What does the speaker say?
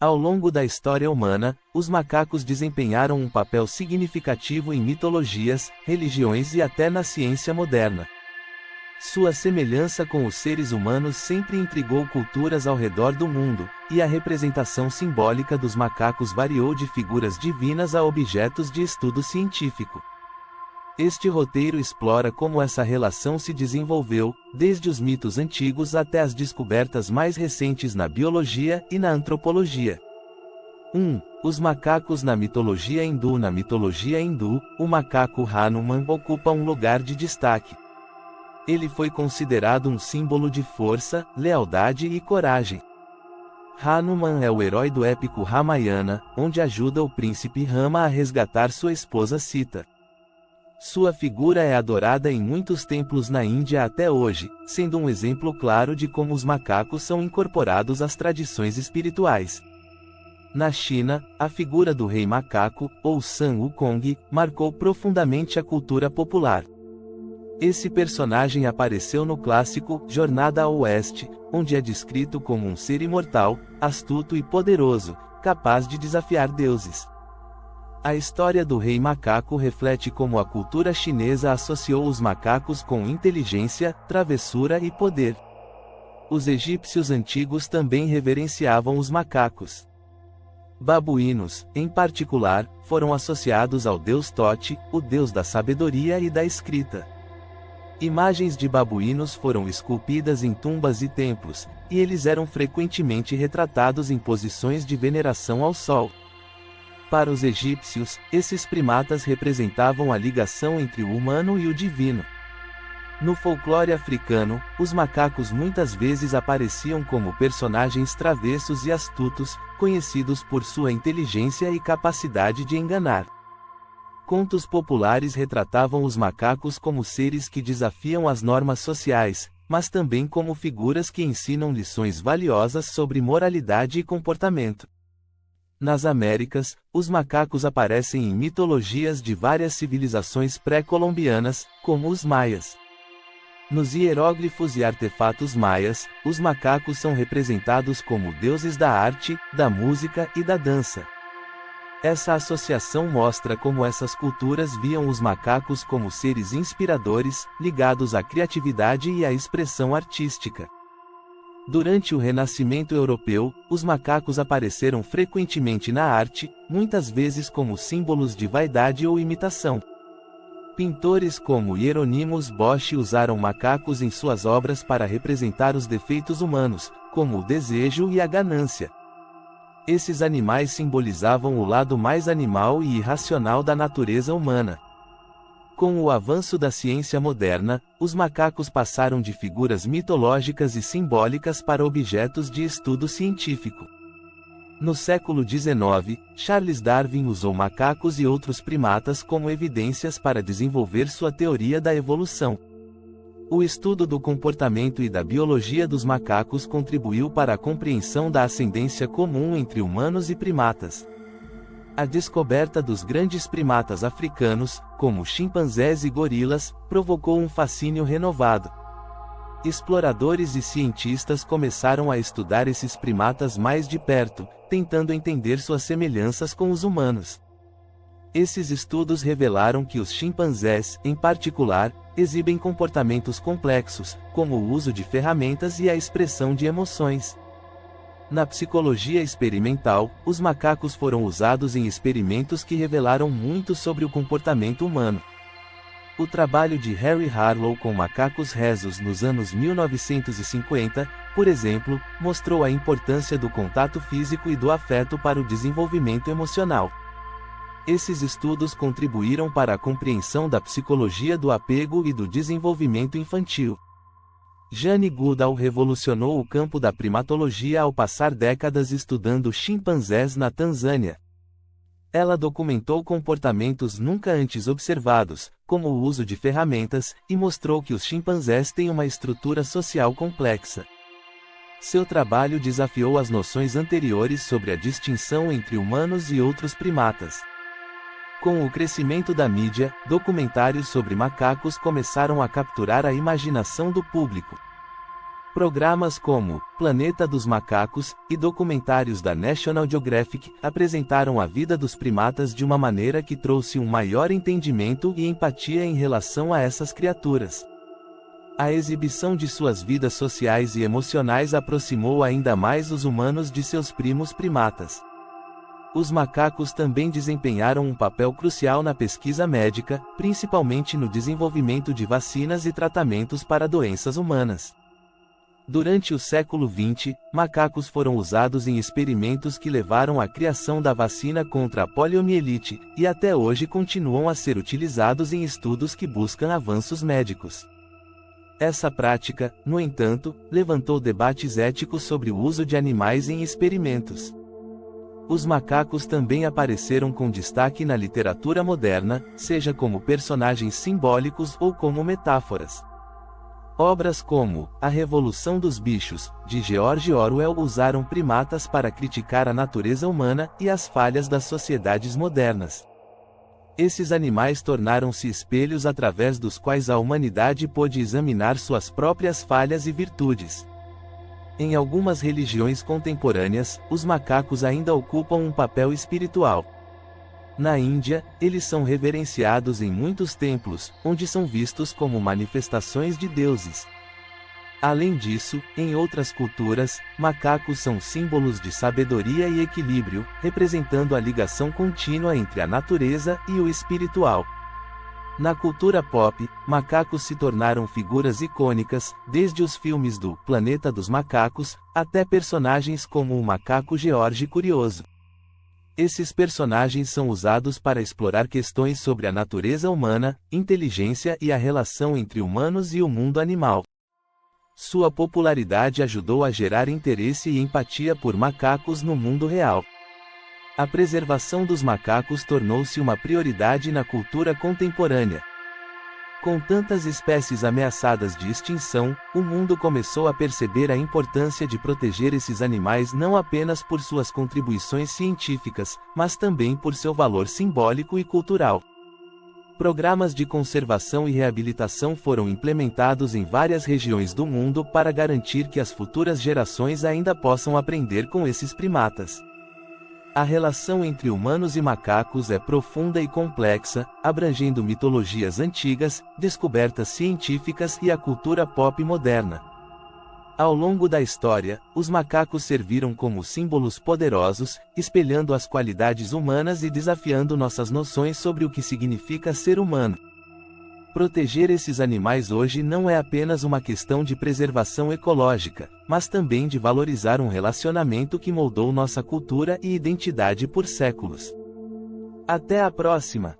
Ao longo da história humana, os macacos desempenharam um papel significativo em mitologias, religiões e até na ciência moderna. Sua semelhança com os seres humanos sempre intrigou culturas ao redor do mundo, e a representação simbólica dos macacos variou de figuras divinas a objetos de estudo científico. Este roteiro explora como essa relação se desenvolveu, desde os mitos antigos até as descobertas mais recentes na biologia e na antropologia. 1. Os macacos na mitologia hindu. Na mitologia hindu, o macaco Hanuman ocupa um lugar de destaque. Ele foi considerado um símbolo de força, lealdade e coragem. Hanuman é o herói do épico Ramayana, onde ajuda o príncipe Rama a resgatar sua esposa Sita. Sua figura é adorada em muitos templos na Índia até hoje, sendo um exemplo claro de como os macacos são incorporados às tradições espirituais. Na China, a figura do rei macaco, ou Sun Wukong, marcou profundamente a cultura popular. Esse personagem apareceu no clássico Jornada ao Oeste, onde é descrito como um ser imortal, astuto e poderoso, capaz de desafiar deuses. A história do rei macaco reflete como a cultura chinesa associou os macacos com inteligência, travessura e poder. Os egípcios antigos também reverenciavam os macacos. Babuínos, em particular, foram associados ao deus Tote, o deus da sabedoria e da escrita. Imagens de babuínos foram esculpidas em tumbas e templos, e eles eram frequentemente retratados em posições de veneração ao sol. Para os egípcios, esses primatas representavam a ligação entre o humano e o divino. No folclore africano, os macacos muitas vezes apareciam como personagens travessos e astutos, conhecidos por sua inteligência e capacidade de enganar. Contos populares retratavam os macacos como seres que desafiam as normas sociais, mas também como figuras que ensinam lições valiosas sobre moralidade e comportamento. Nas Américas, os macacos aparecem em mitologias de várias civilizações pré-colombianas, como os maias. Nos hieróglifos e artefatos maias, os macacos são representados como deuses da arte, da música e da dança. Essa associação mostra como essas culturas viam os macacos como seres inspiradores, ligados à criatividade e à expressão artística. Durante o Renascimento europeu, os macacos apareceram frequentemente na arte, muitas vezes como símbolos de vaidade ou imitação. Pintores como Hieronymus Bosch usaram macacos em suas obras para representar os defeitos humanos, como o desejo e a ganância. Esses animais simbolizavam o lado mais animal e irracional da natureza humana. Com o avanço da ciência moderna, os macacos passaram de figuras mitológicas e simbólicas para objetos de estudo científico. No século XIX, Charles Darwin usou macacos e outros primatas como evidências para desenvolver sua teoria da evolução. O estudo do comportamento e da biologia dos macacos contribuiu para a compreensão da ascendência comum entre humanos e primatas. A descoberta dos grandes primatas africanos, como chimpanzés e gorilas, provocou um fascínio renovado. Exploradores e cientistas começaram a estudar esses primatas mais de perto, tentando entender suas semelhanças com os humanos. Esses estudos revelaram que os chimpanzés, em particular, exibem comportamentos complexos, como o uso de ferramentas e a expressão de emoções. Na psicologia experimental, os macacos foram usados em experimentos que revelaram muito sobre o comportamento humano. O trabalho de Harry Harlow com macacos rhesus nos anos 1950, por exemplo, mostrou a importância do contato físico e do afeto para o desenvolvimento emocional. Esses estudos contribuíram para a compreensão da psicologia do apego e do desenvolvimento infantil. Jane Goodall revolucionou o campo da primatologia ao passar décadas estudando chimpanzés na Tanzânia. Ela documentou comportamentos nunca antes observados, como o uso de ferramentas, e mostrou que os chimpanzés têm uma estrutura social complexa. Seu trabalho desafiou as noções anteriores sobre a distinção entre humanos e outros primatas. Com o crescimento da mídia, documentários sobre macacos começaram a capturar a imaginação do público. Programas como Planeta dos Macacos e documentários da National Geographic apresentaram a vida dos primatas de uma maneira que trouxe um maior entendimento e empatia em relação a essas criaturas. A exibição de suas vidas sociais e emocionais aproximou ainda mais os humanos de seus primos primatas. Os macacos também desempenharam um papel crucial na pesquisa médica, principalmente no desenvolvimento de vacinas e tratamentos para doenças humanas. Durante o século XX, macacos foram usados em experimentos que levaram à criação da vacina contra a poliomielite, e até hoje continuam a ser utilizados em estudos que buscam avanços médicos. Essa prática, no entanto, levantou debates éticos sobre o uso de animais em experimentos. Os macacos também apareceram com destaque na literatura moderna, seja como personagens simbólicos ou como metáforas. Obras como A Revolução dos Bichos, de George Orwell, usaram primatas para criticar a natureza humana e as falhas das sociedades modernas. Esses animais tornaram-se espelhos através dos quais a humanidade pôde examinar suas próprias falhas e virtudes. Em algumas religiões contemporâneas, os macacos ainda ocupam um papel espiritual. Na Índia, eles são reverenciados em muitos templos, onde são vistos como manifestações de deuses. Além disso, em outras culturas, macacos são símbolos de sabedoria e equilíbrio, representando a ligação contínua entre a natureza e o espiritual. Na cultura pop, macacos se tornaram figuras icônicas, desde os filmes do Planeta dos Macacos, até personagens como o macaco George Curioso. Esses personagens são usados para explorar questões sobre a natureza humana, inteligência e a relação entre humanos e o mundo animal. Sua popularidade ajudou a gerar interesse e empatia por macacos no mundo real. A preservação dos macacos tornou-se uma prioridade na cultura contemporânea. Com tantas espécies ameaçadas de extinção, o mundo começou a perceber a importância de proteger esses animais não apenas por suas contribuições científicas, mas também por seu valor simbólico e cultural. Programas de conservação e reabilitação foram implementados em várias regiões do mundo para garantir que as futuras gerações ainda possam aprender com esses primatas. A relação entre humanos e macacos é profunda e complexa, abrangendo mitologias antigas, descobertas científicas e a cultura pop moderna. Ao longo da história, os macacos serviram como símbolos poderosos, espelhando as qualidades humanas e desafiando nossas noções sobre o que significa ser humano. Proteger esses animais hoje não é apenas uma questão de preservação ecológica, mas também de valorizar um relacionamento que moldou nossa cultura e identidade por séculos. Até a próxima!